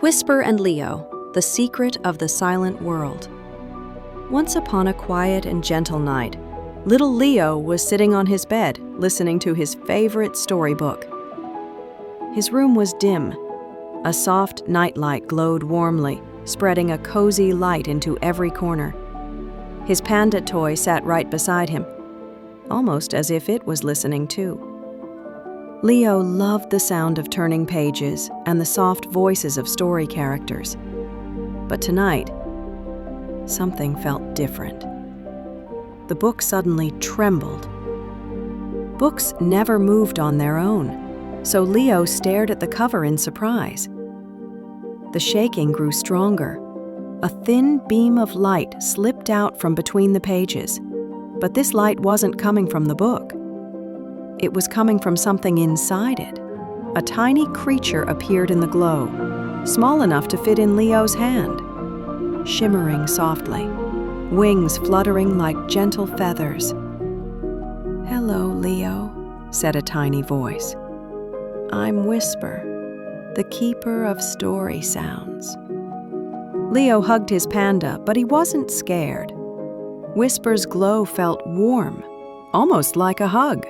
Whisper and Leo, The Secret of the Silent World. Once upon a quiet and gentle night, little Leo was sitting on his bed, listening to his favorite storybook. His room was dim. A soft nightlight glowed warmly, spreading a cozy light into every corner. His panda toy sat right beside him, almost as if it was listening too. Leo loved the sound of turning pages and the soft voices of story characters. But tonight, something felt different. The book suddenly trembled. Books never moved on their own, so Leo stared at the cover in surprise. The shaking grew stronger. A thin beam of light slipped out from between the pages, but this light wasn't coming from the book. It was coming from something inside it. A tiny creature appeared in the glow, small enough to fit in Leo's hand, shimmering softly, wings fluttering like gentle feathers. "Hello, Leo," said a tiny voice. "I'm Whisper, the keeper of story sounds." Leo hugged his panda, but he wasn't scared. Whisper's glow felt warm, almost like a hug.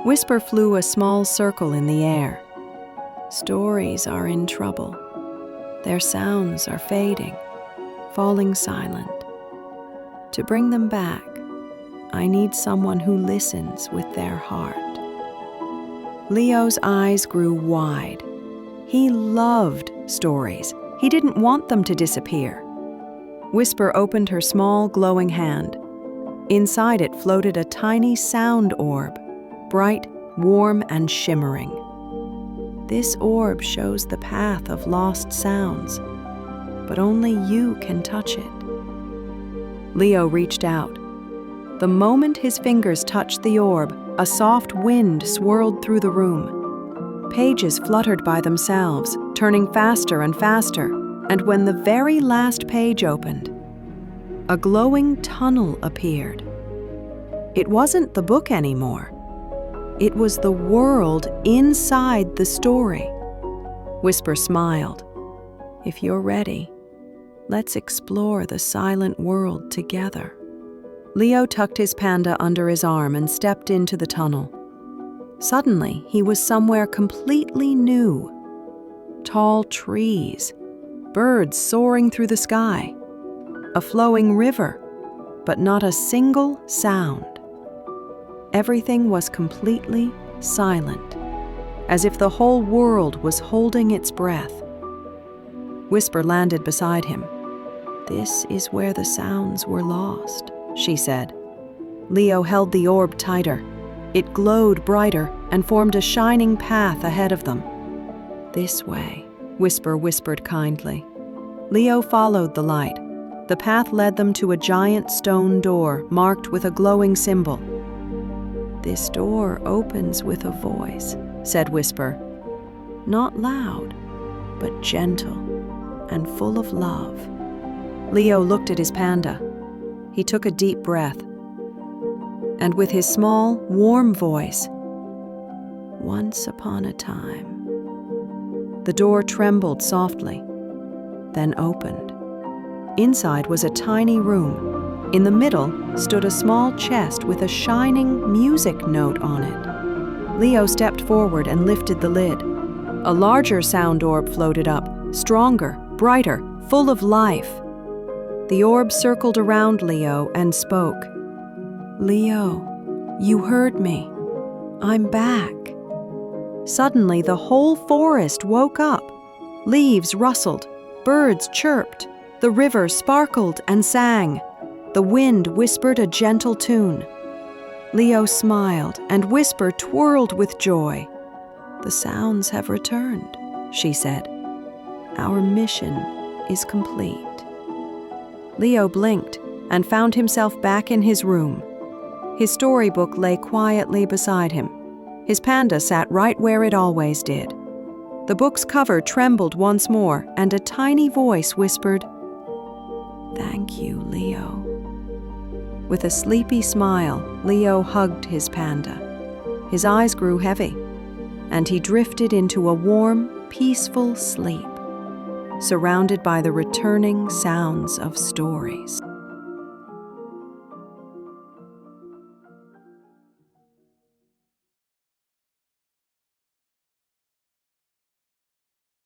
Whisper flew a small circle in the air. Stories are in trouble. Their sounds are fading, falling silent. To bring them back, I need someone who listens with their heart. Leo's eyes grew wide. He loved stories. He didn't want them to disappear. Whisper opened her small, glowing hand. Inside it floated a tiny sound orb, bright, warm, and shimmering. "This orb shows the path of lost sounds, but only you can touch it." Leo reached out. The moment his fingers touched the orb, a soft wind swirled through the room. Pages fluttered by themselves, turning faster and faster, and when the very last page opened, a glowing tunnel appeared. It wasn't the book anymore. It was the world inside the story. Whisper smiled. "If you're ready, let's explore the silent world together." Leo tucked his panda under his arm and stepped into the tunnel. Suddenly, he was somewhere completely new. Tall trees, birds soaring through the sky, a flowing river, but not a single sound. Everything was completely silent, as if the whole world was holding its breath. Whisper landed beside him. "This is where the sounds were lost," she said. Leo held the orb tighter. It glowed brighter and formed a shining path ahead of them. "This way," Whisper whispered kindly. Leo followed the light. The path led them to a giant stone door marked with a glowing symbol. "This door opens with a voice," said Whisper. "Not loud, but gentle and full of love." Leo looked at his panda. He took a deep breath. And with his small, warm voice, "Once upon a time." The door trembled softly, then opened. Inside was a tiny room. In the middle stood a small chest with a shining music note on it. Leo stepped forward and lifted the lid. A larger sound orb floated up, stronger, brighter, full of life. The orb circled around Leo and spoke. "Leo, you heard me. I'm back." Suddenly, the whole forest woke up. Leaves rustled, birds chirped, the river sparkled and sang. The wind whispered a gentle tune. Leo smiled, and Whisper twirled with joy. "The sounds have returned," she said. "Our mission is complete." Leo blinked and found himself back in his room. His storybook lay quietly beside him. His panda sat right where it always did. The book's cover trembled once more, and a tiny voice whispered, "Thank you, Leo." With a sleepy smile, Leo hugged his panda. His eyes grew heavy, and he drifted into a warm, peaceful sleep. surrounded by the returning sounds of stories.